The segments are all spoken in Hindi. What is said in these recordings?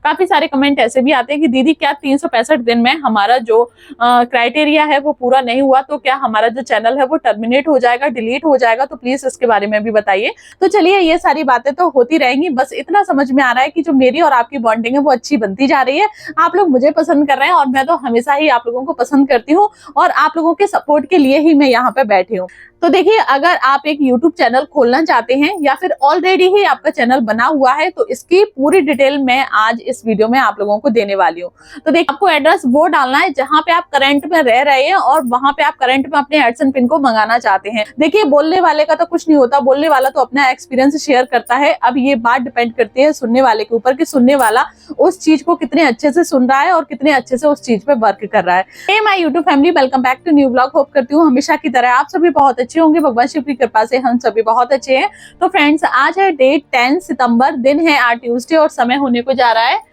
काफी सारे कमेंट ऐसे भी आते हैं कि दीदी क्या 365 दिन में हमारा जो क्राइटेरिया है वो पूरा नहीं हुआ तो क्या हमारा जो चैनल है वो टर्मिनेट हो जाएगा, डिलीट हो जाएगा, तो प्लीज इसके बारे में भी बताइए। तो चलिए ये सारी बातें तो होती रहेंगी, बस इतना समझ में आ रहा है कि जो मेरी और आपकी बॉन्डिंग है वो अच्छी बनती जा रही है। आप लोग मुझे पसंद कर रहे हैं और मैं तो हमेशा ही आप लोगों को पसंद करती हूँ और आप लोगों के सपोर्ट के लिए ही मैं यहाँ पे बैठी हूँ। तो देखिए, अगर आप एक YouTube चैनल खोलना चाहते हैं या फिर ऑलरेडी ही आपका चैनल बना हुआ है तो इसकी पूरी डिटेल मैं आज इस वीडियो में आप लोगों को देने वाली हूँ। तो देखिए, आपको एड्रेस वो डालना है जहाँ पे आप करंट में रह रहे हैं और वहां पे आप करंट में अपने एडसन पिन को मंगाना चाहते हैं। देखिए, बोलने वाले का तो कुछ नहीं होता, बोलने वाला तो अपना एक्सपीरियंस शेयर करता है। अब ये बात डिपेंड करती है सुनने वाले के ऊपर कि सुनने वाला उस चीज को कितने अच्छे से सुन रहा है और कितने अच्छे से उस चीज पे वर्क कर रहा है। Hey my YouTube family, welcome back to new blog. Hope करती हूँ हमेशा की तरह आप सभी बहुत अच्छे होंगे। भगवान शिव की कृपा से हम सभी बहुत अच्छे हैं। तो फ्रेंड्स, आज है डेट 10 सितंबर, दिन है आज ट्यूसडे और समय होने को जा रहा है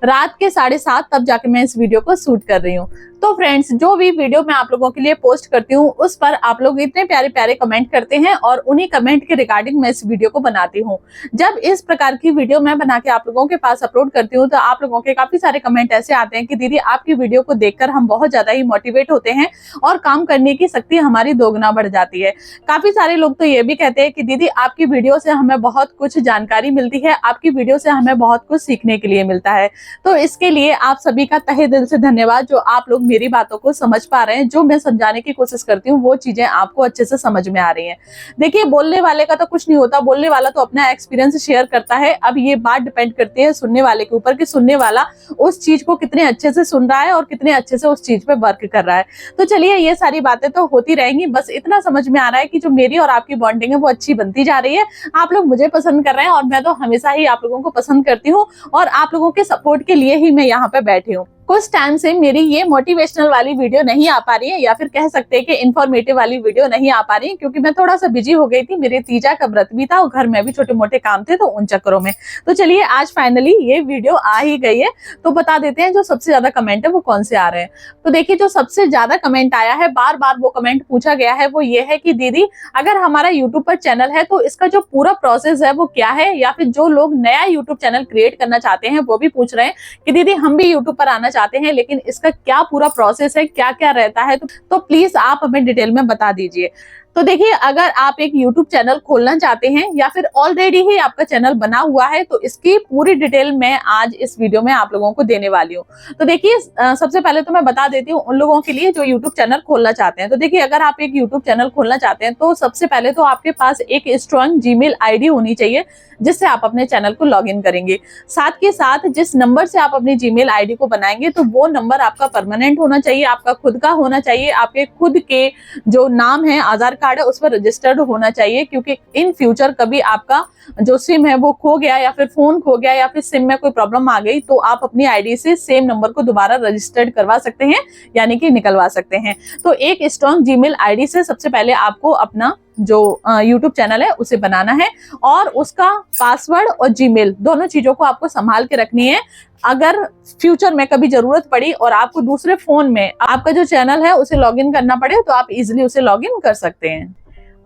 रात के 7:30, तब जाके मैं इस वीडियो को शूट कर रही हूँ। तो फ्रेंड्स, जो भी वीडियो मैं आप लोगों के लिए पोस्ट करती हूँ उस पर आप लोग इतने प्यारे प्यारे कमेंट करते हैं और उन्हीं कमेंट के रिगार्डिंग मैं इस वीडियो को बनाती हूँ। जब इस प्रकार की वीडियो मैं बना के आप लोगों के पास अपलोड करती हूँ तो आप लोगों के काफी सारे कमेंट ऐसे आते हैं कि दीदी आपकी वीडियो को देखकर हम बहुत ज्यादा ही मोटिवेट होते हैं और काम करने की शक्ति हमारी दोगुना बढ़ जाती है। काफी सारे लोग तो ये भी कहते हैं कि दीदी आपकी वीडियो से हमें बहुत कुछ जानकारी मिलती है, आपकी वीडियो से हमें बहुत कुछ सीखने के लिए मिलता है। तो इसके लिए आप सभी का तहे दिल से धन्यवाद, जो आप लोग मेरी बातों को समझ पा रहे हैं। जो मैं समझाने की कोशिश करती हूँ वो चीजें आपको अच्छे से समझ में आ रही हैं। देखिए, बोलने वाले का तो कुछ नहीं होता, बोलने वाला तो अपना एक्सपीरियंस शेयर करता है। अब ये बात डिपेंड करती है सुनने वाले के ऊपर कि सुनने वाला उस चीज को कितने अच्छे से सुन रहा है और कितने अच्छे से उस चीज पे वर्क कर रहा है। तो चलिए ये सारी बातें तो होती रहेंगी, बस इतना समझ में आ रहा है कि जो मेरी और आपकी बॉन्डिंग है वो अच्छी बनती जा रही है। आप लोग मुझे पसंद कर रहे हैं और मैं तो हमेशा ही आप लोगों को पसंद करती हूँ और आप लोगों के सपोर्ट के लिए ही मैं यहाँ पे बैठी हूँ। कुछ टाइम से मेरी ये मोटिवेशनल वाली वीडियो नहीं आ पा रही है या फिर कह सकते हैं कि इन्फॉर्मेटिव वाली वीडियो नहीं आ पा रही है, क्योंकि मैं थोड़ा सा बिजी हो गई थी। मेरे तीजा का व्रत भी था और घर में भी छोटे मोटे काम थे, तो उन चक्करों में। तो चलिए आज फाइनली ये वीडियो आ ही गई है। तो बता देते हैं जो सबसे ज्यादा कमेंट है वो कौन से आ रहे हैं। तो देखिए, जो सबसे ज्यादा कमेंट आया है, बार बार वो कमेंट पूछा गया है, वो ये है कि दीदी अगर हमारा यूट्यूब पर चैनल है तो इसका जो पूरा प्रोसेस है वो क्या है, या फिर जो लोग नया यूट्यूब चैनल क्रिएट करना चाहते हैं वो भी पूछ रहे हैं कि दीदी हम भी यूट्यूब पर आना चाहते हैं लेकिन इसका क्या पूरा प्रोसेस है, क्या क्या रहता है, तो प्लीज आप हमें डिटेल में बता दीजिए। तो देखिए, अगर आप एक YouTube चैनल खोलना चाहते हैं या फिर ऑलरेडी ही आपका चैनल बना हुआ है तो इसकी पूरी डिटेल मैं आज इस वीडियो में आप लोगों को देने वाली हूँ। तो देखिए, सबसे पहले तो मैं बता देती हूँ उन लोगों के लिए जो YouTube चैनल खोलना चाहते हैं। तो देखिए, अगर आप एक YouTube चैनल खोलना चाहते हैं तो सबसे पहले तो आपके पास एक स्ट्रॉन्ग जीमेल आईडी होनी चाहिए जिससे आप अपने चैनल को लॉग इन करेंगे। साथ के साथ जिस नंबर से आप अपनी जीमेल आईडी को बनाएंगे तो वो नंबर आपका परमानेंट होना चाहिए, आपका खुद का होना चाहिए, आपके खुद के जो नाम है, आधार कार्ड है, उस पर रजिस्टर्ड होना चाहिए। क्योंकि इन फ्यूचर कभी आपका जो सिम है वो खो गया या फिर फोन खो गया या फिर सिम में कोई प्रॉब्लम आ गई तो आप अपनी आईडी से सेम नंबर को दोबारा रजिस्टर्ड करवा सकते हैं, यानी कि निकलवा सकते हैं। तो एक स्ट्रॉन्ग जीमेल आईडी से सबसे पहले आपको अपना जो YouTube चैनल है उसे बनाना है और उसका पासवर्ड और जीमेल दोनों चीजों को आपको संभाल के रखनी है। अगर फ्यूचर में कभी जरूरत पड़ी और आपको दूसरे फोन में आपका जो चैनल है उसे लॉगिन करना पड़े तो आप इजिली उसे लॉगिन कर सकते हैं।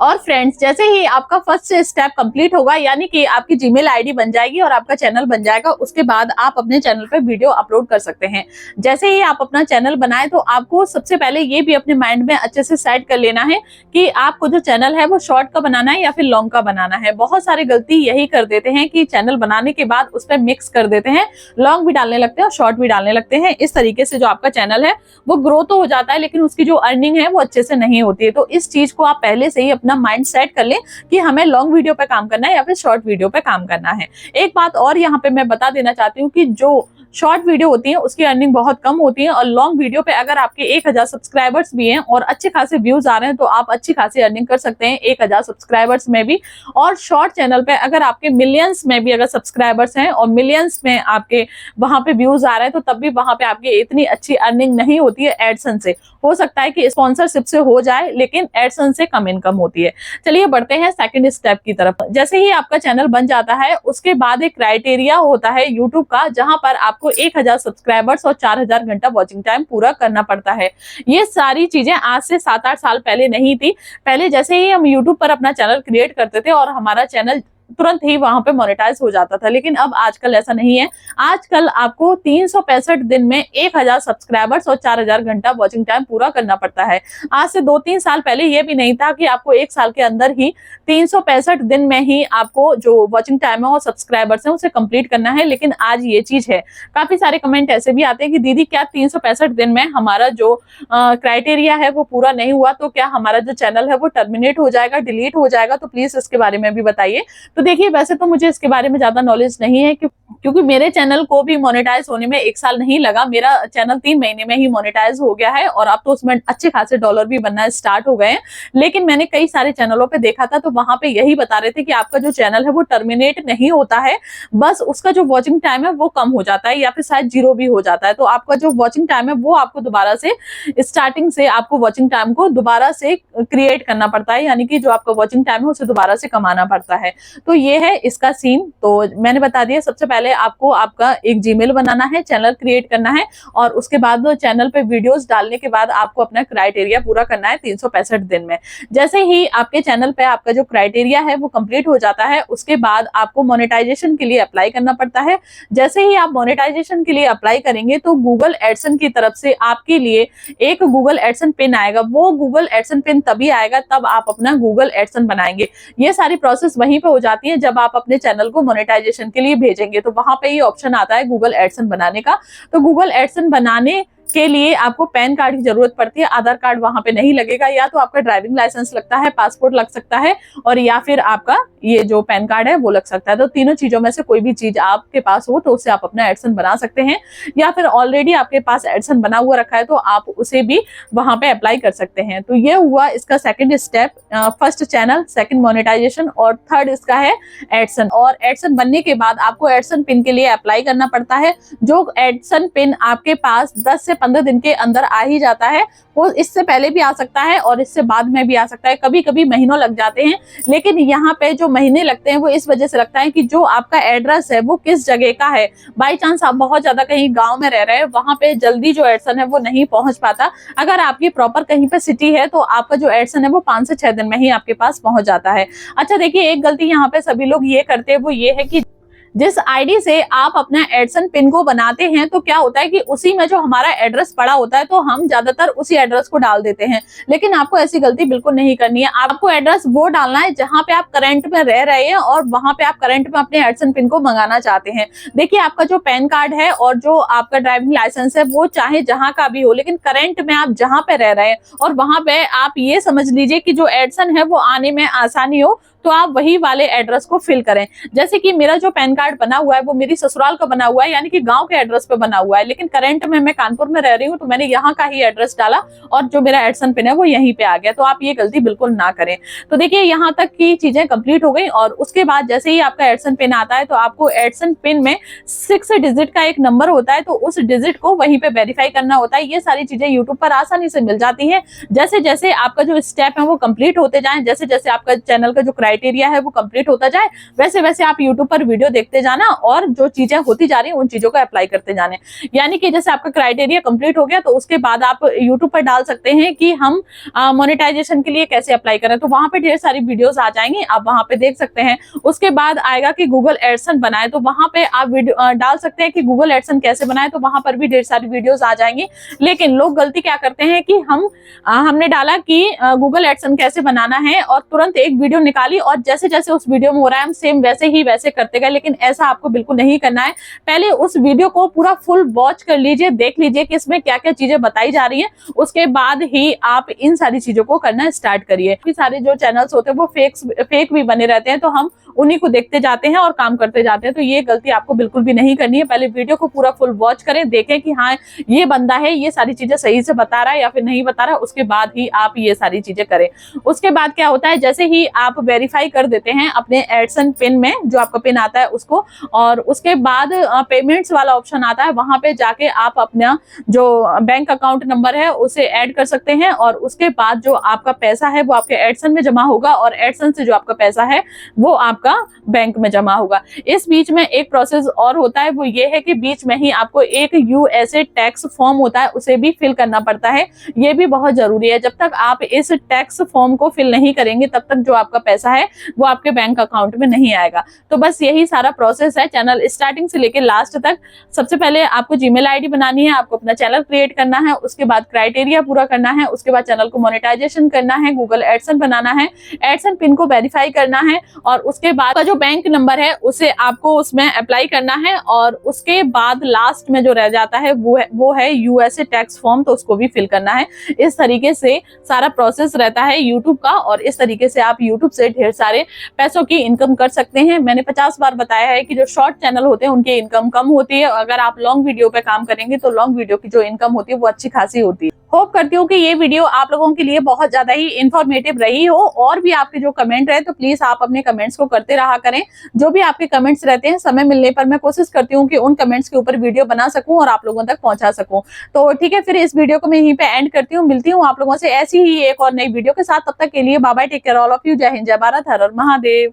और फ्रेंड्स, जैसे ही आपका फर्स्ट स्टेप कंप्लीट होगा, यानी कि आपकी जीमेल आईडी बन जाएगी और आपका चैनल बन जाएगा, उसके बाद आप अपने चैनल पे वीडियो अपलोड कर सकते हैं। जैसे ही आप अपना चैनल बनाए तो आपको सबसे पहले ये भी अपने माइंड में अच्छे से सेट कर लेना है कि आपको जो चैनल है वो शॉर्ट का बनाना है या फिर लॉन्ग का बनाना है। बहुत सारे गलती यही कर देते हैं कि चैनल बनाने के बाद उस पर मिक्स कर देते हैं, लॉन्ग भी डालने लगते हैं और शॉर्ट भी डालने लगते हैं। इस तरीके से जो आपका चैनल है वो ग्रो तो हो जाता है लेकिन उसकी जो अर्निंग है वो अच्छे से नहीं होती है। तो इस चीज को आप पहले से ही अपना माइंड सेट कर लें कि हमें लॉन्ग वीडियो पे काम करना है या फिर शॉर्ट वीडियो पे काम करना है। एक बात और यहाँ पे मैं बता देना चाहती हूँ कि जो शॉर्ट वीडियो होती है उसकी अर्निंग बहुत कम होती है और लॉन्ग वीडियो पे अगर आपके 1000 सब्सक्राइबर्स भी हैं और अच्छे खासे व्यूज आ रहे हैं तो आप अच्छी खासी अर्निंग कर सकते हैं 1000 सब्सक्राइबर्स में भी। और शॉर्ट चैनल पे अगर आपके मिलियंस में भी अगर सब्सक्राइबर्स हैं और मिलियंस में आपके वहां पे व्यूज आ रहे हैं तो तब भी वहां पे आपकी इतनी अच्छी अर्निंग नहीं होती है एडसेंस से। हो सकता है कि स्पॉन्सरशिप से हो जाए लेकिन एडसेंस से कम इनकम होती है। चलिए बढ़ते हैं सेकंड स्टेप की तरफ। जैसे ही आपका चैनल बन जाता है उसके बाद एक क्राइटेरिया होता है यूट्यूब का, जहां पर आपको 1000 सब्सक्राइबर्स और 4000 घंटा वॉचिंग टाइम पूरा करना पड़ता है। ये सारी चीजें आज से 7-8 साल पहले नहीं थी। पहले जैसे ही हम यूट्यूब पर अपना चैनल क्रिएट करते थे और हमारा चैनल तुरंत ही वहां पे मोनेटाइज हो जाता था, लेकिन अब आजकल ऐसा नहीं है। आजकल आपको 365 दिन में 1000 सब्सक्राइबर्स और 4000 घंटा वॉचिंग टाइम पूरा करना पड़ता है। आज से 2-3 साल पहले ये भी नहीं था कि आपको 1 साल के अंदर ही 365 दिन में ही आपको जो वॉचिंग टाइम है और सब्सक्राइबर्स है उसे कंप्लीट करना है, लेकिन आज ये चीज है। काफी सारे कमेंट ऐसे भी आते हैं कि दीदी क्या 365 दिन में हमारा जो क्राइटेरिया है वो पूरा नहीं हुआ तो क्या हमारा जो चैनल है वो टर्मिनेट हो जाएगा, डिलीट हो जाएगा, तो प्लीज इसके बारे में भी बताइए। तो देखिए, वैसे तो मुझे इसके बारे में ज्यादा नॉलेज नहीं है क्योंकि मेरे चैनल को भी मोनेटाइज होने में 1 साल नहीं लगा। मेरा चैनल 3 महीने में ही मोनेटाइज हो गया है और अब तो उसमें अच्छे खासे डॉलर भी बनना स्टार्ट हो गए हैं। लेकिन मैंने कई सारे चैनलों पे देखा था तो वहां पे यही बता रहे थे कि आपका जो चैनल है वो टर्मिनेट नहीं होता है, बस उसका जो वॉचिंग टाइम है वो कम हो जाता है या फिर शायद 0 भी हो जाता है। तो आपका जो वॉचिंग टाइम है वो आपको दोबारा से स्टार्टिंग से आपको वॉचिंग टाइम को दोबारा से क्रिएट करना पड़ता है, यानी कि जो आपका वॉचिंग टाइम है उसे दोबारा से कमाना पड़ता है। तो ये है इसका सीन। तो मैंने बता दिया, सबसे पहले आपको आपका एक जीमेल बनाना है, चैनल क्रिएट करना है और उसके बाद चैनल पे वीडियोस डालने के बाद आपको अपना क्राइटेरिया पूरा करना है 365 दिन में। जैसे ही आपके चैनल पे आपका जो क्राइटेरिया है वो कंप्लीट हो जाता है, उसके बाद आपको मोनेटाइजेशन के लिए अप्लाई करना पड़ता है। जैसे ही आप मोनेटाइजेशन के लिए अप्लाई करेंगे तो गूगल एडसन की तरफ से आपके लिए एक गूगल एडसन पिन आएगा। वो गूगल एडसन पिन तभी आएगा तब आप अपना गूगल एडसन बनाएंगे। ये सारी प्रोसेस वहीं पे हो जाती है जब आप अपने चैनल को मोनेटाइजेशन के लिए भेजेंगे। तो वहां पे ये ऑप्शन आता है गूगल एडसन बनाने का। तो गूगल एडसन बनाने के लिए आपको पैन कार्ड की जरूरत पड़ती है, आधार कार्ड वहां पे नहीं लगेगा। या तो आपका ड्राइविंग लाइसेंस लगता है, पासपोर्ट लग सकता है और या फिर आपका ये जो पैन कार्ड है वो लग सकता है। तो तीनों चीजों में से कोई भी चीज आपके पास हो तो उससे आप अपना एडसन बना सकते हैं, या फिर ऑलरेडी आपके पास एडसन बना हुआ रखा है तो आप उसे भी वहां पे अप्लाई कर सकते हैं। तो ये हुआ इसका second step, first channel, second monetization और थर्ड इसका है एडसन। और एडसन बनने के बाद आपको एडसन पिन के लिए अप्लाई करना पड़ता है। जो एडसन पिन आपके पास 10 से 15 दिन के अंदर आ ही जाता है। वो इससे पहले भी आ सकता है और इससे बाद में भी आ सकता है, कभी कभी महीनों लग जाते हैं। लेकिन यहाँ पे जो महीने लगते हैं वो इस वजह से लगता है कि जो आपका एड्रेस है वो किस जगह का है। बाई चांस आप बहुत ज्यादा कहीं गांव में रह रहे हैं, वहां पे जल्दी जो एडसन है वो नहीं पहुंच पाता। अगर आपकी प्रॉपर कहीं पे सिटी है तो आपका जो एडसन है वो 5 से 6 दिन में ही आपके पास पहुंच जाता है। अच्छा देखिए, एक गलती यहाँ पे सभी लोग ये करते हैं वो ये है कि जिस आईडी से आप अपना एडसन पिन को बनाते हैं तो क्या होता है कि उसी में जो हमारा एड्रेस पड़ा होता है तो हम ज्यादातर उसी एड्रेस को डाल देते हैं। लेकिन आपको ऐसी गलती बिल्कुल नहीं करनी है। आपको एड्रेस वो डालना है जहां पे आप करंट में रह रहे हैं और वहां पे आप करंट में अपने एडसन पिन को मंगाना चाहते हैं। देखिए, आपका जो पैन कार्ड है और जो आपका ड्राइविंग लाइसेंस है वो चाहे जहां का भी हो, लेकिन करंट में आप जहां पे रह रहे हैं और वहां पे आप ये समझ लीजिए कि जो एडसन है वो आने में आसानी हो, तो आप वही वाले एड्रेस को फिल करें। जैसे कि मेरा जो पैन कार्ड बना हुआ है वो मेरी ससुराल का बना हुआ है, यानी कि गांव के एड्रेस पे बना हुआ है, लेकिन करंट में मैं कानपुर में रह रही हूँ तो मैंने यहाँ का ही एड्रेस डाला और जो मेरा एडसन पिन है वो यहीं पे आ गया। तो आप ये गलती बिल्कुल ना करें। तो देखिए, यहाँ तक की चीजें कंप्लीट हो गई और उसके बाद जैसे ही आपका एडसन पिन आता है तो आपको एडसन पिन में 6 डिजिट का एक नंबर होता है, तो उस डिजिट को वहीं पे वेरीफाई करना होता है। ये सारी चीजें यूट्यूब पर आसानी से मिल जाती है। जैसे जैसे आपका जो स्टेप है वो कंप्लीट होते जाए, जैसे जैसे आपका चैनल का जो क्राइटेरिया है वो कंप्लीट होता जाए, वैसे वैसे आप यूट्यूब पर वीडियो देखते जाना और जो चीजें होती जा रही हैं उन चीजों को अप्लाई करते जाने। यानी कि जैसे आपका क्राइटेरिया कंप्लीट हो गया तो उसके बाद आप यूट्यूब पर डाल सकते हैं कि हम मोनेटाइजेशन के लिए कैसे अप्लाई करें। तो वहां पे ढेर सारी वीडियोस आ जाएंगी, आप वहां पे देख सकते हैं। उसके बाद आएगा कि गूगल एडसन बनाए, तो वहां पे आप डाल सकते हैं कि गूगल एडसन कैसे बनाए, तो वहां पर भी ढेर सारी वीडियोस आ जाएंगी। लेकिन लोग गलती क्या करते हैं कि हमने डाला कि गूगल एडसन कैसे बनाना है और तुरंत एक वीडियो निकाली और जैसे जैसे उस वीडियो में हो रहा है हम सेम वैसे ही वैसे करते गए। लेकिन ऐसा आपको बिल्कुल नहीं करना है। पहले उस वीडियो को पूरा फुल वॉच कर लीजिए, देख लीजिए कि इसमें क्या क्या चीजें बताई जा रही हैं, उसके बाद ही आप इन सारी चीजों को करना स्टार्ट करिए। सारे जो चैनल्स होते हैं वो फेक भी बने रहते हैं, तो हम उन्हीं को देखते जाते हैं और काम करते जाते हैं। तो ये गलती आपको बिल्कुल भी नहीं करनी है। पहले वीडियो को पूरा फुल वॉच करें, देखें कि हाँ ये बंदा है, ये सारी चीजें सही से बता रहा है या फिर नहीं बता रहा है, उसके बाद ही आप ये सारी चीजें करें। उसके बाद क्या होता है, जैसे ही आप वेरीफाई कर देते हैं अपने एडसन पिन में जो आपका पिन आता है उसको, और उसके बाद पेमेंट्स वाला ऑप्शन आता है, वहां पे जाके आप अपना जो बैंक अकाउंट नंबर है उसे ऐड कर सकते हैं और उसके बाद जो आपका पैसा है वो आपके एडसन में जमा होगा और एडसन से जो आपका पैसा है वो आपका बैंक में जमा होगा। इस बीच में एक प्रोसेस और होता है, वो ये है कि बीच में ही आपको एक यूएसए टैक्स फॉर्म होता है, उसे भी फिल करना पड़ता है। ये भी बहुत जरूरी है। जब तक आप इस टैक्स फॉर्म को फिल नहीं करेंगे तब तक जो आपका पैसा है वो आपके बैंक अकाउंट में नहीं आएगा। तो बस यही सारा प्रोसेस है चैनल स्टार्टिंग से लेके लास्ट तक। सबसे पहले आपको जीमेल आईडी बनानी है, आपको अपना चैनल क्रिएट करना है, उसके बाद क्राइटेरिया पूरा करना है, उसके बाद चैनल को मोनेटाइजेशन करना है, गूगल एडसन बनाना है, एडसन पिन को वेरीफाई करना है और उसके बाद का जो बैंक नंबर है उसे आपको उसमें अप्लाई करना है और उसके बाद लास्ट में जो रह जाता है वो है यूएसए टैक्स फॉर्म, तो उसको भी फिल करना है। इस तरीके से सारा प्रोसेस रहता है यूट्यूब का और इस तरीके से आप यूट्यूब से ढेर सारे पैसों की इनकम कर सकते हैं। मैंने 50 बार बताया है कि जो शॉर्ट चैनल होते हैं उनकी इनकम कम होती है, अगर आप लॉन्ग वीडियो पे काम करेंगे तो लॉन्ग वीडियो की जो इनकम होती है वो अच्छी खासी होती है। होप करती हूँ कि ये वीडियो आप लोगों के लिए बहुत ज्यादा ही इंफॉर्मेटिव रही हो। और भी आपके जो कमेंट रहे तो प्लीज आप अपने कमेंट्स को करते रहा करें। जो भी आपके कमेंट्स रहते हैं समय मिलने पर मैं कोशिश करती हूँ कि उन कमेंट्स के ऊपर वीडियो बना सकूं और आप लोगों तक पहुंचा सकूं। तो ठीक है, फिर इस वीडियो को मैं यहीं पे एंड करती हूँ। मिलती हूँ आप लोगों से ऐसी ही एक और नई वीडियो के साथ। तब तक के लिए bye bye, take care all of you. जय हिंद, जय भारत, हर हर महादेव।